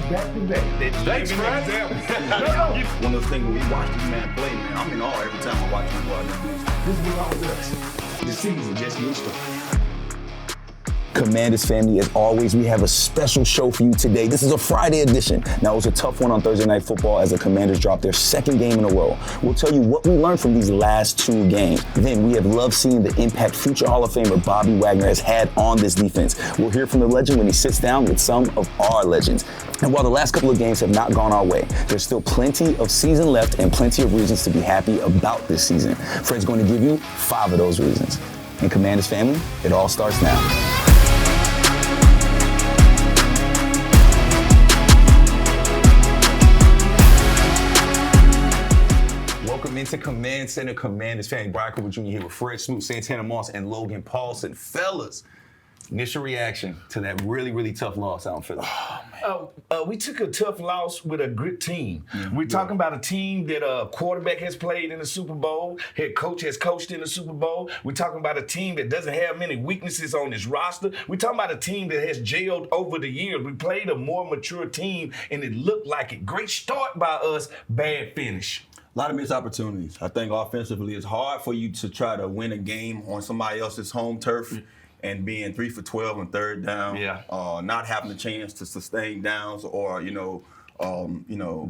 back to back. Thanks, Fred. One of those things when we watch this man play, man, I'm in awe every time I watch him go out there. This is what all does. The season just getting started. Commanders family, as always, we have a special show for you today. This is a Friday edition. Now, it was a tough one on Thursday Night Football as the Commanders dropped their second game in a row. We'll tell you what we learned from these last two games. Then, we have loved seeing the impact future Hall of Famer Bobby Wagner has had on this defense. We'll hear from the legend when he sits down with some of our legends. And while the last couple of games have not gone our way, there's still plenty of season left and plenty of reasons to be happy about this season. Fred's going to give you 5 of those reasons. And Commanders family, it all starts now. Welcome into Command Center, Commanders family. Brian Cooper Jr. here with Fred Snoop, Santana Moss, and Logan Paulson. Fellas, initial reaction to that really, really tough loss out in Philly. We took a tough loss with a good team. We're talking about a team that a quarterback has played in the Super Bowl, head coach has coached in the Super Bowl. We're talking about a team that doesn't have many weaknesses on its roster. We're talking about a team that has jailed over the years. We played a more mature team, and it looked like it. Great start by us, bad finish. A lot of missed opportunities. I think offensively, it's hard for you to try to win a game on somebody else's home turf and being 3 for 12 on third down. Not having a chance to sustain downs or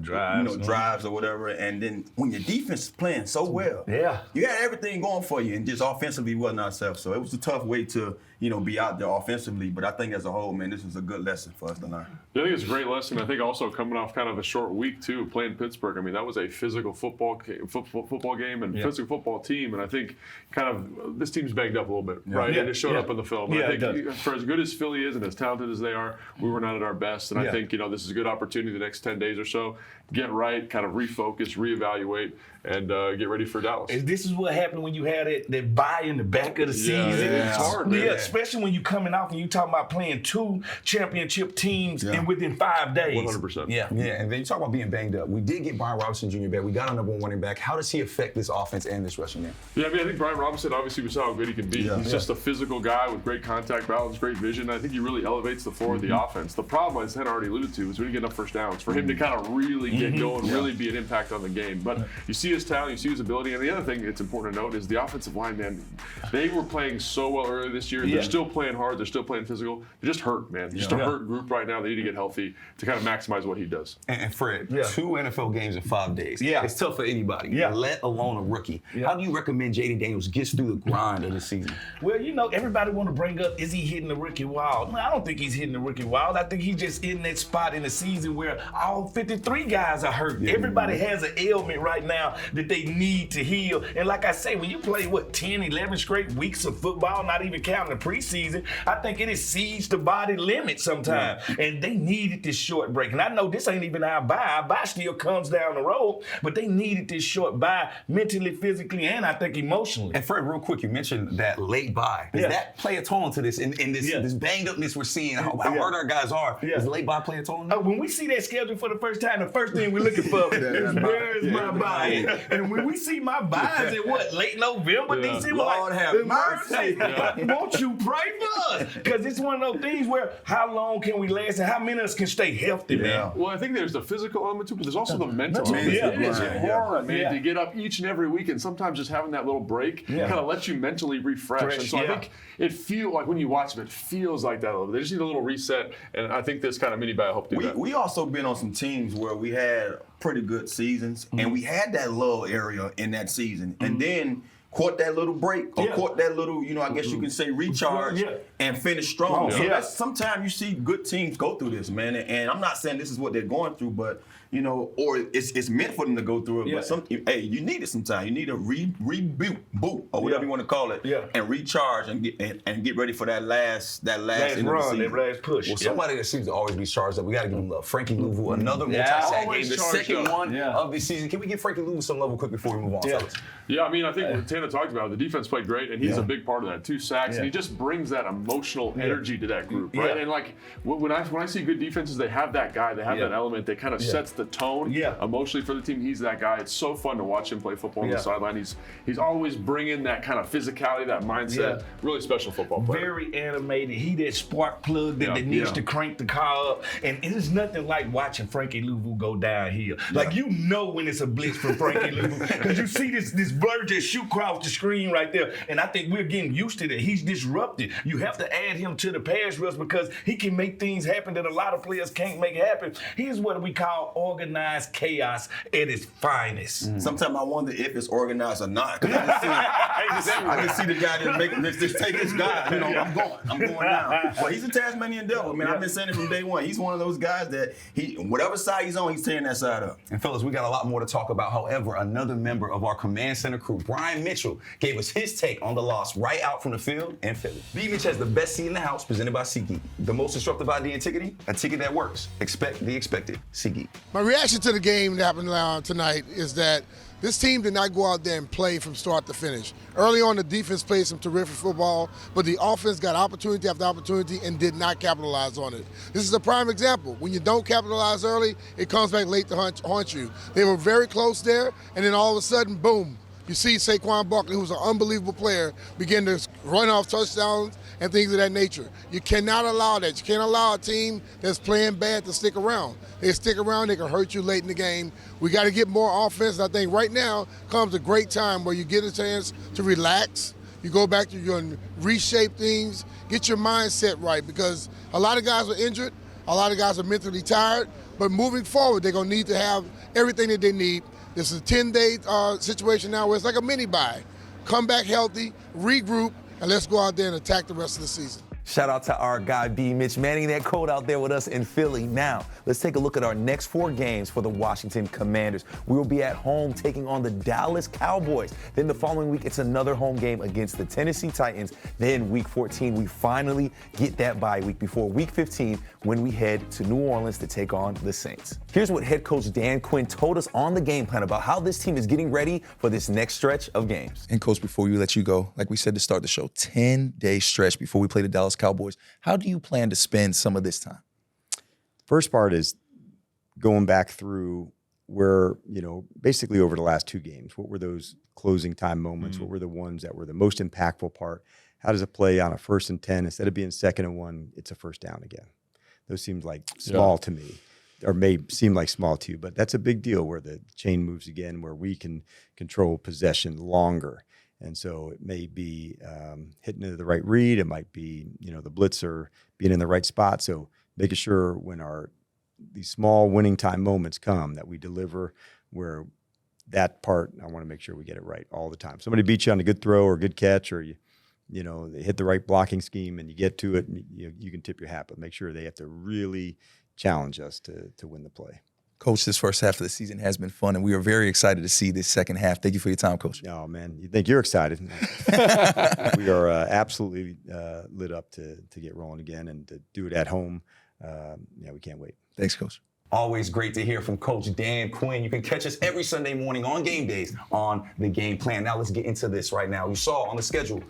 drives or whatever. And then when your defense is playing so well, you had everything going for you, and just offensively wasn't ourselves. So it was a tough way to be out there offensively. But I think as a whole, man, this was a good lesson for us to learn. Yeah, I think it's a great lesson. I think also coming off kind of a short week too, playing Pittsburgh. I mean, that was a physical football game and physical football team. And I think kind of this team's banged up a little bit, right? And it showed up in the film. And I think for as good as Philly is and as talented as they are, we were not at our best. And I think this is a good opportunity the next 10 days or so, get right, kind of refocus, reevaluate, and get ready for Dallas. And this is what happened when you had that bye in the back of the season. It's hard, man. Especially when you're coming off and you're talking about playing 2 championship teams and within 5 days. 100%. Yeah, and then you talk about being banged up. We did get Brian Robinson Jr. back. We got our number 1 running back. How does he affect this offense and this rushing game? Yeah, I mean, I think Brian Robinson, obviously, we saw how good he can be. He's just a physical guy with great contact balance, great vision. I think he really elevates the floor of the offense. The problem, as Hen already alluded to, is we didn't get enough first downs for him to kind of really get going, really be an impact on the game. But you see his talent, you see his ability. And the other thing it's important to note is the offensive line, man. They were playing so well earlier this year. They're still playing hard. They're still playing physical. They're just hurt, man. Just a hurt group right now. They need to get healthy to kind of maximize what he does. And Fred, 2 NFL games in 5 days. It's tough for anybody, let alone a rookie. How do you recommend Jaden Daniels gets through the grind of the season? Well, everybody want to bring up, is he hitting the rookie wild? No, I don't think he's hitting the rookie wild. I think he's just in that spot in the season where all 53 guys are hurt. Everybody has an ailment right now that they need to heal. And like I say, when you play, 10, 11 straight weeks of football, not even counting the preseason, I think it exceeds the body limit sometimes. And they needed this short break. And I know this ain't even our bye. Our bye still comes down the road, but they needed this short bye mentally, physically, and I think emotionally. And Fred, real quick, you mentioned that late bye. Does that play a toll into this, in this banged upness we're seeing, how hurt our guys are? Does the late bye play a toll in that? When we see that schedule for the first time, the first thing we're looking for is where is my bye? And when we see my buys in late November, December, Lord have mercy. Won't you pray for us? Because it's one of those things where how long can we last and how many of us can stay healthy, man? Well, I think there's the physical element too, but there's also the mental element. It's hard, man, to get up each and every week, and sometimes just having that little break kind of lets you mentally refresh. And so I think it feels like when you watch them, it feels like that a little bit. They just need a little reset, and I think this kind of mini bye helped do that. We also been on some teams where we had pretty good seasons, and we had that lull area in that season, and then caught that little break or caught that little, I guess you can say recharge and finish strong. So sometimes you see good teams go through this, man. And I'm not saying this is what they're going through, but or it's meant for them to go through it. But you need it sometimes. You need a reboot, or whatever you want to call it, and recharge and get ready for that last end run, of the season. that last push. Well, somebody that seems to always be charged up, we got to give him love. Frankie Luvu, another multi-sack game, the second one of the season. Can we give Frankie Luvu some love real quick before we move on, fellas? Yeah, I mean, I think Tana kind of talked about, the defense played great, and he's a big part of that. 2 sacks, and he just brings that emotional energy to that group, right? And like when I see good defenses, they have that guy, they have that element that kind of sets the tone emotionally for the team. He's that guy. It's so fun to watch him play football on the sideline. He's always bringing that kind of physicality, that mindset. Really special football player. Very animated. He that spark plug that needs to crank the car up. And it is nothing like watching Frankie Luvu go downhill. Like, you know when it's a blitz from Frankie Luvu, because you see this bird just shoot across the screen right there. And I think we're getting used to that. He's disrupted. You have to add him to the pass rush because he can make things happen that a lot of players can't make happen. He's what we call organized chaos at its finest. Sometimes I wonder if it's organized or not. I can see the guy just take his guy. You know, I'm going down. But he's a Tasmanian devil, man. I've been saying it from day one. He's one of those guys that whatever side he's on, he's tearing that side up. And fellas, we got a lot more to talk about. However, another member of our Command Center crew, Brian Mitchell, gave us his take on the loss right out from the field in Philly. B. Mitch has the best seat in the house, presented by SeatGeek. The most disruptive idea in ticketing, a ticket that works. Expect the expected. SeatGeek. My reaction to the game that happened tonight is that this team did not go out there and play from start to finish. Early on, the defense played some terrific football, but the offense got opportunity after opportunity and did not capitalize on it. This is a prime example. When you don't capitalize early, it comes back late to haunt you. They were very close there, and then all of a sudden, boom. You see Saquon Barkley, who's an unbelievable player, begin to run off touchdowns and things of that nature. You cannot allow that. You can't allow a team that's playing bad to stick around. They stick around, they can hurt you late in the game. We got to get more offense. I think right now comes a great time where you get a chance to relax. You go back to your reshape things, get your mindset right, because a lot of guys are injured, a lot of guys are mentally tired, but moving forward, they're going to need to have everything that they need. This is a 10-day situation now where it's like a mini-bye. Come back healthy, regroup, and let's go out there and attack the rest of the season. Shout out to our guy, B. Mitch, manning that code out there with us in Philly. Now, let's take a look at our next 4 games for the Washington Commanders. We will be at home taking on the Dallas Cowboys. Then the following week, it's another home game against the Tennessee Titans. Then week 14, we finally get that bye week before week 15 when we head to New Orleans to take on the Saints. Here's what head coach Dan Quinn told us on the game plan about how this team is getting ready for this next stretch of games. And coach, before we let you go, like we said to start the show, 10-day stretch before we play the Dallas Cowboys. How do you plan to spend some of this time? First part is going back through where, basically over the last 2 games, what were those closing time moments? What were the ones that were the most impactful part? How does it play on a 1st and 10? Instead of being 2nd and 1, it's a 1st down again. Those seem like small to me, or may seem like small to you, but that's a big deal where the chain moves again, where we can control possession longer. And so it may be hitting into the right read. It might be, the blitzer being in the right spot. So making sure when these small winning time moments come that we deliver, where that part, I want to make sure we get it right all the time. Somebody beats you on a good throw or good catch, or they hit the right blocking scheme and you get to it, and you can tip your hat, but make sure they have to really challenge us to win the play. Coach, this first half of the season has been fun, and we are very excited to see this second half. Thank you for your time, Coach. Oh, man, you think you're excited. We are absolutely lit up to get rolling again and to do it at home. We can't wait. Thanks, Coach. Always great to hear from Coach Dan Quinn. You can catch us every Sunday morning on game days on the game plan. Now let's get into this right now. You saw on the schedule,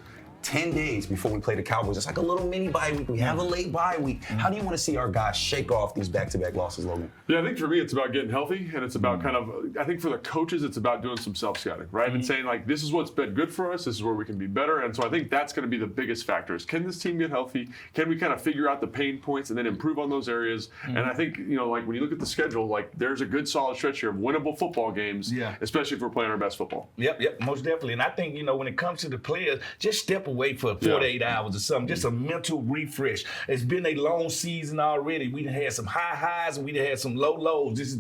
10 days before we play the Cowboys. It's like a little mini bye week. We have a late bye week. How do you want to see our guys shake off these back-to-back losses, Logan? Yeah, I think for me, it's about getting healthy, and it's about I think for the coaches, it's about doing some self-scouting, right? And saying, like, this is what's been good for us. This is where we can be better. And so I think that's going to be the biggest factor is, can this team get healthy? Can we kind of figure out the pain points and then improve on those areas? And I think, like, when you look at the schedule, like, there's a good solid stretch here of winnable football games, especially if we're playing our best football. Yep, most definitely. And I think, when it comes to the players, just step away for 48 hours or something, just a mental refresh. It's been a long season already. We done had some high highs and we done had some low lows. This is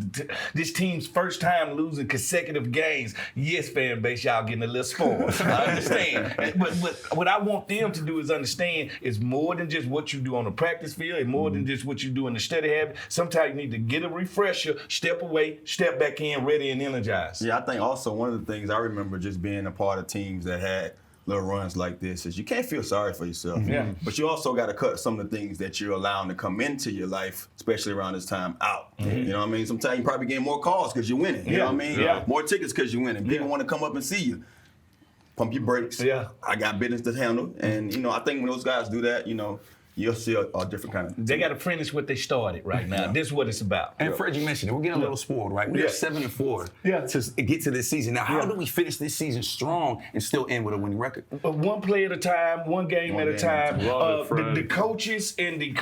this team's first time losing consecutive games. Yes, fan base, y'all getting a little spoiled. I understand. But what I want them to do is understand it's more than just what you do on the practice field. It's more than just what you do in the study habit. Sometimes you need to get a refresher, step away, step back in, ready and energized. Yeah, I think also one of the things I remember just being a part of teams that had little runs like this is you can't feel sorry for yourself. But you also got to cut some of the things that you're allowing to come into your life, especially around this time, out. You know what I mean? Sometimes you probably get more calls because you're winning. You know what I mean? More tickets because you're winning. People want to come up and see you. pump your brakes. Yeah. I got business to handle. And, you know, I think when those guys do that, you know, you'll see a different kind of. They got to finish what they started right now. This is what it's about. And Fred, you mentioned it. We're getting a little spoiled, right? We're 7-4 to get to this season. Now, how do we finish this season strong and still end with a winning record? One play at a time, one game at a time. The coaches and the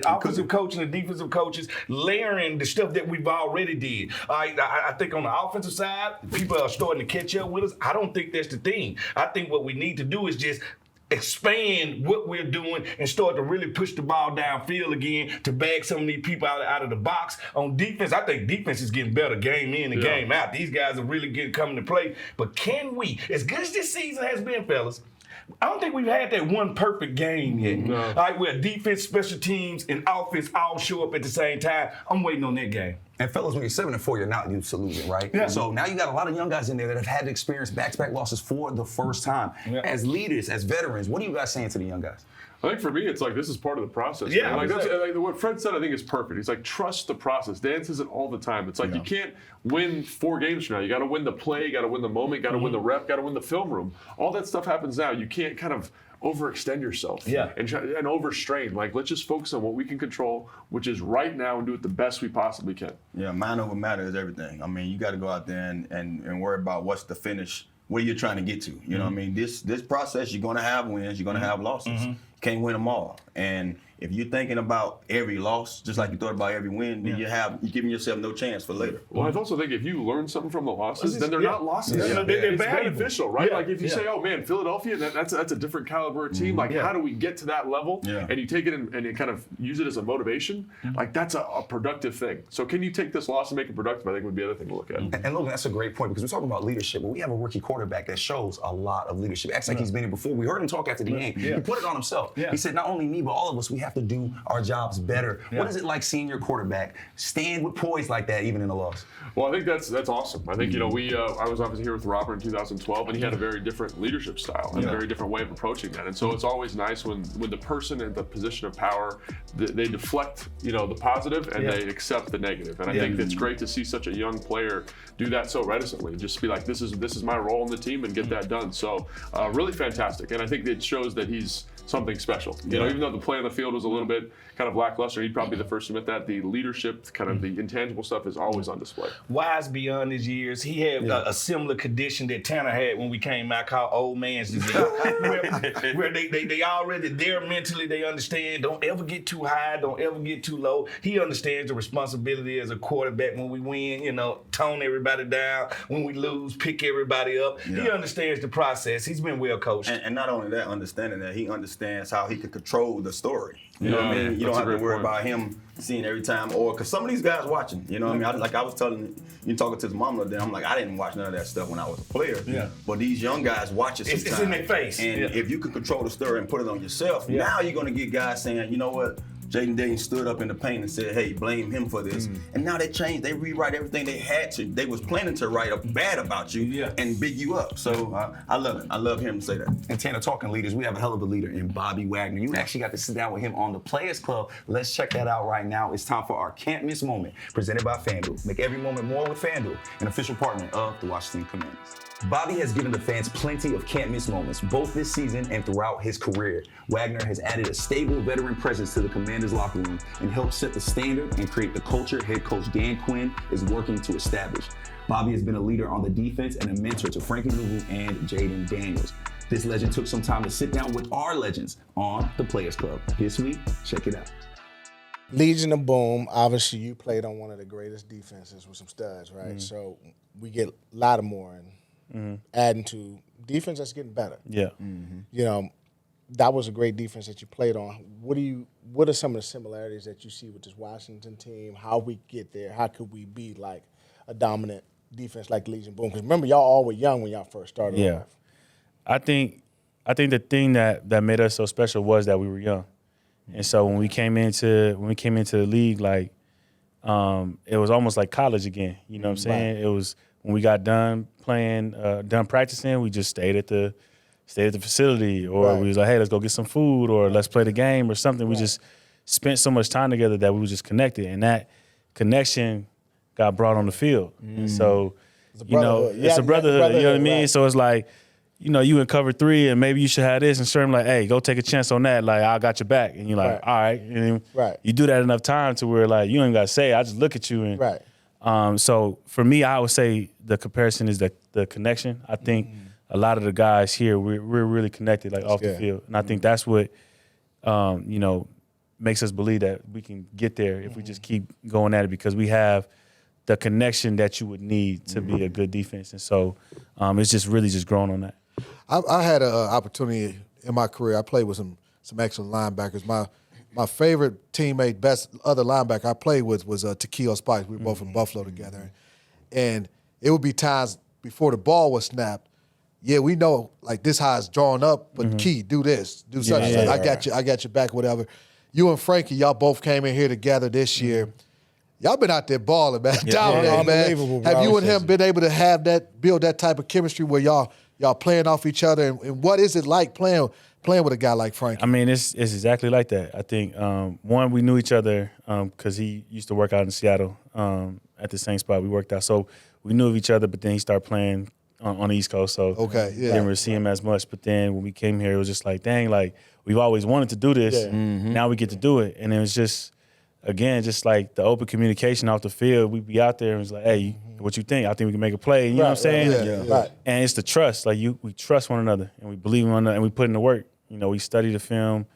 offensive coach and the defensive coaches layering the stuff that we've already did. I think on the offensive side, people are starting to catch up with us. I don't think that's the thing. I think what we need to do is just expand what we're doing and start to really push the ball downfield again to bag some of these people out of the box. On defense, I think defense is getting better game in and game out. These guys are really coming to play. But can we, as good as this season has been, fellas, I don't think we've had that one perfect game yet. No. All right, where defense, special teams, and offense all show up at the same time. I'm waiting on that game. And fellas, when you're 7-4, you're not used to losing, right? Yeah. So now you got a lot of young guys in there that have had to experience back-to-back losses for the first time. Yeah. As leaders, as veterans, what are you guys saying to the young guys? I think for me, it's like this is part of the process. Yeah, man. What Fred said, I think is perfect. He's like, trust the process. Dan says it all the time. It's like you can't win 4 games from now. You got to win the play, you got to win the moment, got to win the rep, got to win the film room. All that stuff happens now. You can't kind of overextend yourself and overstrain. Like, let's just focus on what we can control, which is right now, and do it the best we possibly can. Yeah, mind over matter is everything. I mean, you got to go out there and worry about what's the finish, where you're trying to get to. You know what I mean? This process, you're going to have wins, you're going to have losses. You can't win them all. And if you're thinking about every loss, just like you thought about every win, then you're giving yourself no chance for later. Well, I also think if you learn something from the losses, then they're not losses. They're It's valuable. beneficial, right? Yeah. Like if you say, oh man, Philadelphia, that's a different caliber of team. Like how do we get to that level? And you take it and you kind of use it as a motivation. Like that's a productive thing. So can you take this loss and make it productive? I think would be the other thing to look at. And look, that's a great point because we're talking about leadership, but we have a rookie quarterback that shows a lot of leadership. Acts like he's been here before. We heard him talk after the game. He put it on himself. He said, not only me, but all of us, we have to do our jobs better. What is it like seeing your quarterback stand with poise like that, even in a loss? Well, I think that's awesome. I think, you know, I was obviously here with Robert in 2012, and he had a very different leadership style and a very different way of approaching that. And so it's always nice when the person in the position of power, they deflect, you know, the positive and they accept the negative. And I think it's great to see such a young player do that so reticently. Just be like, this is my role in the team and get that done. So really fantastic. And I think it shows that he's something special. You know, even though the play on the field was a little bit kind of lackluster, he'd probably be the first to admit that. The leadership, kind of the intangible stuff is always on display. Wise beyond his years. He had a similar condition that Tanner had when we came out called old man's disease. where they already there mentally, they understand, don't ever get too high, don't ever get too low. He understands the responsibility as a quarterback when we win, you know, tone everybody down. When we lose, pick everybody up. He understands the process. He's been well coached. And not only that, understanding that he understands how he can control the story. You know what I mean? You don't have to worry about him seeing every time, or because some of these guys watching. You know what I mean? Like I was telling you, talking to his mom the other day, I'm like, I didn't watch none of that stuff when I was a player. But these young guys watch it sometimes. It's in their face. And if you can control the story and put it on yourself, now you're going to get guys saying, you know what? Jaden Dayton stood up in the paint and said, hey, blame him for this. And now they changed. They rewrite everything they had to. They was planning to write bad about you and big you up. So I love it. I love him to say that. And Tanner, talking leaders, we have a hell of a leader in Bobby Wagner. You actually got to sit down with him on the Players Club. Let's check that out right now. It's time for our Can't Miss Moment, presented by FanDuel. Make every moment more with FanDuel, an official partner of the Washington Commanders. Bobby has given the fans plenty of can't-miss moments, both this season and throughout his career. Wagner has added a stable veteran presence to the Commanders' locker room and helped set the standard and create the culture head coach Dan Quinn is working to establish. Bobby has been a leader on the defense and a mentor to Frankie Luvu and Jaden Daniels. This legend took some time to sit down with our legends on the Players Club. This week, check it out. Legion of Boom, obviously you played on one of the greatest defenses with some studs, right? So we get Lattimore and adding to defense that's getting better. Yeah. You know, that was a great defense that you played on. What are some of the similarities that you see with this Washington team? How we get there? How could we be like a dominant defense like Legion Boom? Because remember, y'all all were young when y'all first started off. I think the thing that made us so special was that we were young. And so when we came into the league, like it was almost like college again. You know what I'm saying? It was when we got done playing, done practicing, we just stayed at the facility, or we was like, hey, let's go get some food, or let's play the game or something. We just spent so much time together that we were just connected, and that connection got brought on the field. And so, you know, it's a brotherhood. You know what I mean? So it's like, you know, you in cover 3 and maybe you should have this, and Sherman like, hey, go take a chance on that. Like, I got your back. And you're like, all right. And then you do that enough time to where, like, you ain't got to say it. I just look at you. And, so for me, I would say the comparison is the connection. I think a lot of the guys here, we're really connected, like, off the field. And I think that's what, you know, makes us believe that we can get there if we just keep going at it, because we have the connection that you would need to be a good defense. And so it's just really just growing on that. I had an opportunity in my career. I played with some excellent linebackers. My favorite teammate, best other linebacker I played with was Takeo Spikes. We were both from Buffalo together. And it would be times before the ball was snapped, yeah, we know, like, this how it's drawn up, but Key, do this, do such and such. I got your back, whatever. You and Frankie, y'all both came in here together this year. Y'all been out there balling, man. Dominating, man. Unbelievable, bro. Have you and him been able to have build that type of chemistry where y'all playing off each other? And what is it like playing with a guy like Frankie? I mean, it's exactly like that. I think, one, we knew each other because he used to work out in Seattle at the same spot we worked out. So we knew of each other, but then he started playing on the East Coast. So didn't really see him as much. But then when we came here, it was just like, dang, like, we've always wanted to do this. Yeah. Now we get to do it. And it was just, again, just like the open communication off the field. We'd be out there and it's like, hey, what you think? I think we can make a play. You know what I'm saying? Right. And it's the trust. Like, we trust one another and we believe in one another and we put in the work. You know, we study the film.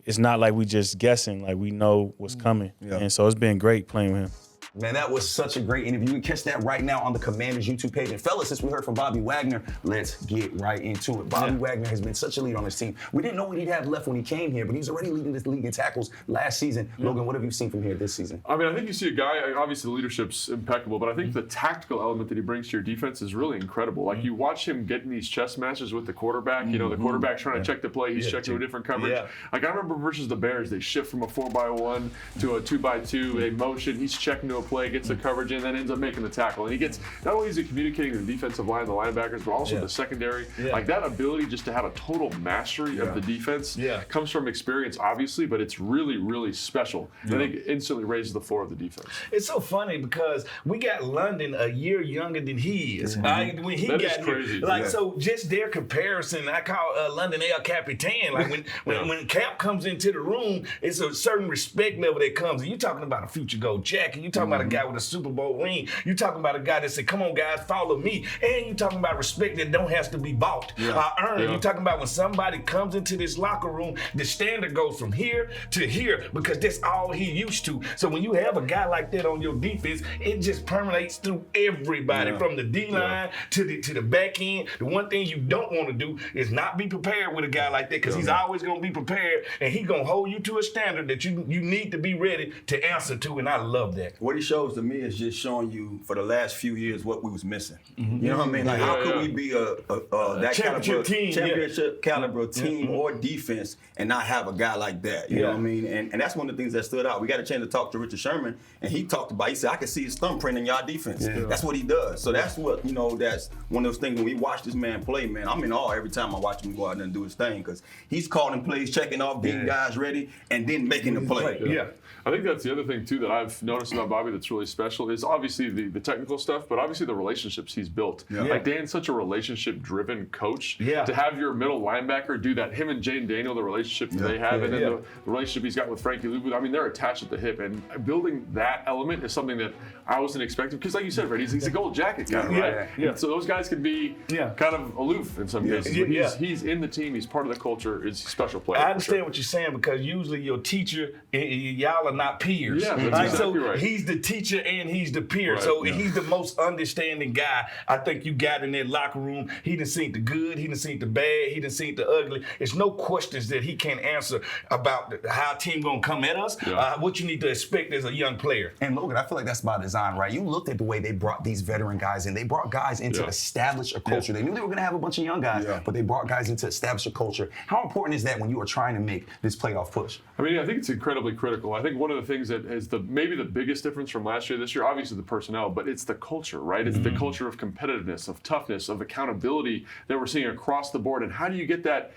It's not like we just guessing. Like, we know what's coming. Yeah. And so it's been great playing with him. Man, that was such a great interview. You can catch that right now on the Commanders YouTube page. And fellas, since we heard from Bobby Wagner, let's get right into it. Bobby Wagner has been such a leader on this team. We didn't know what he'd have left when he came here, but he's already leading this league in tackles last season. Logan, what have you seen from here this season? I mean, I think you see a guy, obviously the leadership's impeccable, but I think the tactical element that he brings to your defense is really incredible. Like, you watch him getting these chess matches with the quarterback. You know, the quarterback's trying to check the play. He's checking to a different coverage. Yeah. Like, I remember versus the Bears, they shift from a 4x1 to a 2x2. They motion. He's checking to a play, gets the coverage, and then ends up making the tackle. And he gets, not only is he communicating to the defensive line, the linebackers, but also the secondary. Like, that ability just to have a total mastery of the defense comes from experience, obviously, but it's really, really special. I think it instantly raises the floor of the defense. It's so funny because we got London a year younger than he is. When he that got is crazy. Here, like, so just their comparison, I call London El Capitan. Like, when Cap comes into the room, it's a certain respect level that comes. And you're talking about a future gold jacket. You're talking about a guy with a Super Bowl ring. You're talking about a guy that said, come on, guys, follow me. And you're talking about respect that don't have to be bought or earned. You're talking about when somebody comes into this locker room, the standard goes from here to here because that's all he used to. So when you have a guy like that on your defense, it just permeates through everybody from the D-line to the back end. The one thing you don't want to do is not be prepared with a guy like that because he's always going to be prepared and he's going to hold you to a standard that you need to be ready to answer to, and I love that. What he shows to me is just showing you for the last few years what we was missing. You know what I mean? Like, how could we be that championship caliber team or defense and not have a guy like that? You know what I mean? And that's one of the things that stood out. We got a chance to talk to Richard Sherman, and he talked about, he said, I can see his thumbprint in y'all defense. That's what he does. So that's what, you know, that's one of those things when we watch this man play, man, I'm in awe every time I watch him go out there and do his thing because he's calling plays, checking off, getting guys ready, and then making the play. I think that's the other thing, too, that I've noticed about Bobby that's really special is obviously the technical stuff, but obviously the relationships he's built. Like, Dan's such a relationship-driven coach. To have your middle linebacker do that, him and Jane Daniel, the relationship that they have, and then the relationship he's got with Frankie Luvu, I mean, they're attached at the hip. And building that element is something that I wasn't expecting. Because like you said, Fred, he's a gold jacket guy, right? And so those guys can be kind of aloof in some cases. But he's in the team. He's part of the culture. It's a special player. I understand what you're saying because usually your teacher, y'all are not peers. Yeah, that's exactly right. He's the teacher and he's the peer. So he's the most understanding guy I think you got in that locker room. He done seen the good, he done seen the bad, he done seen the ugly. It's no questions that he can't answer about how a team gonna come at us, what you need to expect as a young player. And Logan, I feel like that's by design, right? You looked at the way they brought these veteran guys in. They brought guys in to establish a culture. They knew they were gonna have a bunch of young guys, but they brought guys in to establish a culture. How important is that when you are trying to make this playoff push? I mean, I think it's incredibly critical. I think one of the things that is maybe the biggest difference difference from last year, this year? Obviously the personnel, but it's the culture, right? It's the culture of competitiveness, of toughness, of accountability that we're seeing across the board. And how do you get that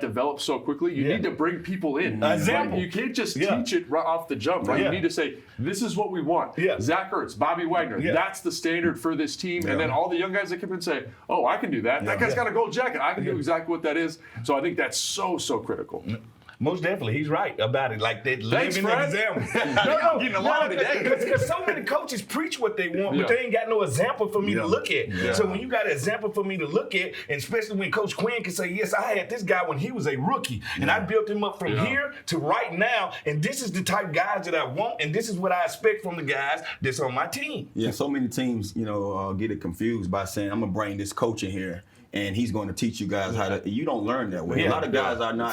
develops so quickly? You need to bring people in. Example. You can't just teach it right off the jump, right? You need to say, this is what we want. Zach Ertz, Bobby Wagner, that's the standard for this team. And then all the young guys that come in and say, oh, I can do that. That guy's got a gold jacket. I can do exactly what that is. So I think that's so critical. Most definitely, he's right about it. Like that Thanks, living Fred. example. Getting along today. Because so many coaches preach what they want, but they ain't got no example for me to look at. So when you got an example for me to look at, and especially when Coach Quinn can say, yes, I had this guy when he was a rookie, and I built him up from here to right now, and this is the type of guys that I want, and this is what I expect from the guys that's on my team. Yeah, so many teams, get it confused by saying, I'm going to bring this coach in here, and he's going to teach you guys how to. You don't learn that way. A lot of guys are not.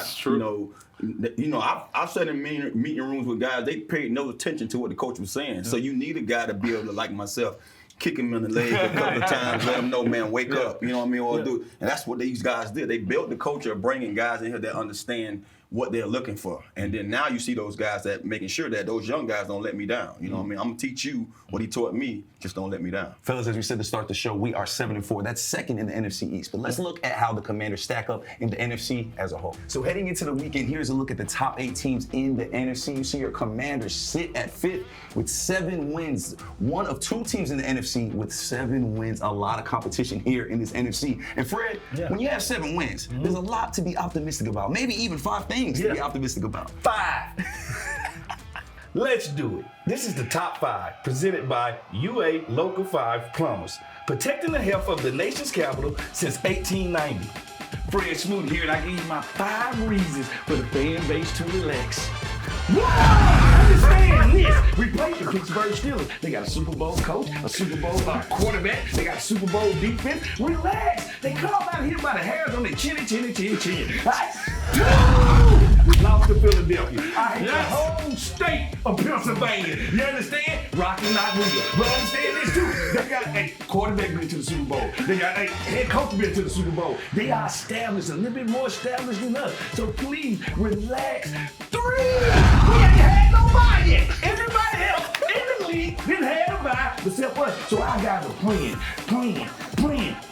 I've sat in meeting rooms with guys. They paid no attention to what the coach was saying. So you need a guy to be able to, like myself, kick him in the leg a couple of times, let him know, man, wake up. You know what I mean? Or do. And that's what these guys did. They built the culture of bringing guys in here that understand what they're looking for. And then now you see those guys that making sure that those young guys don't let me down. You know what I mean? I'm going to teach you what he taught me. Just don't let me down. Fellas, as we said to start the show, we are 7-4. That's second in the NFC East. But let's look at how the Commanders stack up in the NFC as a whole. So heading into the weekend, here's a look at the top 8 teams in the NFC. You see your Commanders sit at 5th with 7 wins. One of 2 teams in the NFC with 7 wins. A lot of competition here in this NFC. And Fred, when you have 7 wins, there's a lot to be optimistic about. Maybe even 5 things to be optimistic about. 5. Let's do it. This is the top 5 presented by UA Local 5 Plumbers, protecting the health of the nation's capital since 1890. Fred Smoot here, and I give you my 5 reasons for the fan base to relax. Whoa! Understand this. Replace the Pittsburgh Steelers. They got a Super Bowl coach, a Super Bowl quarterback. They got a Super Bowl defense. Relax. They come out here by the hairs on their chin. We lost to Philadelphia. I hate the whole state of Pennsylvania. You understand? Rocky not real. But understand this too. They got a quarterback been to the Super Bowl. They got a head coach been to the Super Bowl. They are established, a little bit more established than us. So please relax. 3. We ain't had nobody yet. Everybody else in the league didn't have a bye except us. So our guys are playing.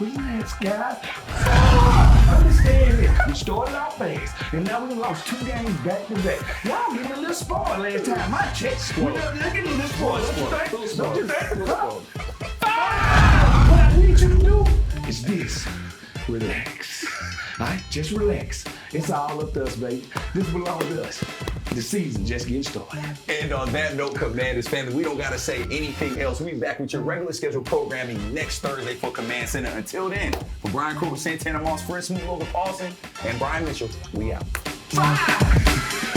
Relax, guys. 4. Understand this. We started out fast, and now we lost 2 games back to back. Y'all getting a little spoiled last time. My checks. We're getting a little spoiled. Don't you think? 5. What I need you to do is this. Relax. All right? Just relax. It's all up to us, baby. This belongs to us. The season just getting started. And on that note, Commanders family, we don't got to say anything else. We'll be back with your regular scheduled programming next Thursday for Command Center. Until then, for Brian Kruger, Santana Moss, Fred Smoot, Logan Paulson, and Brian Mitchell, we out. 5.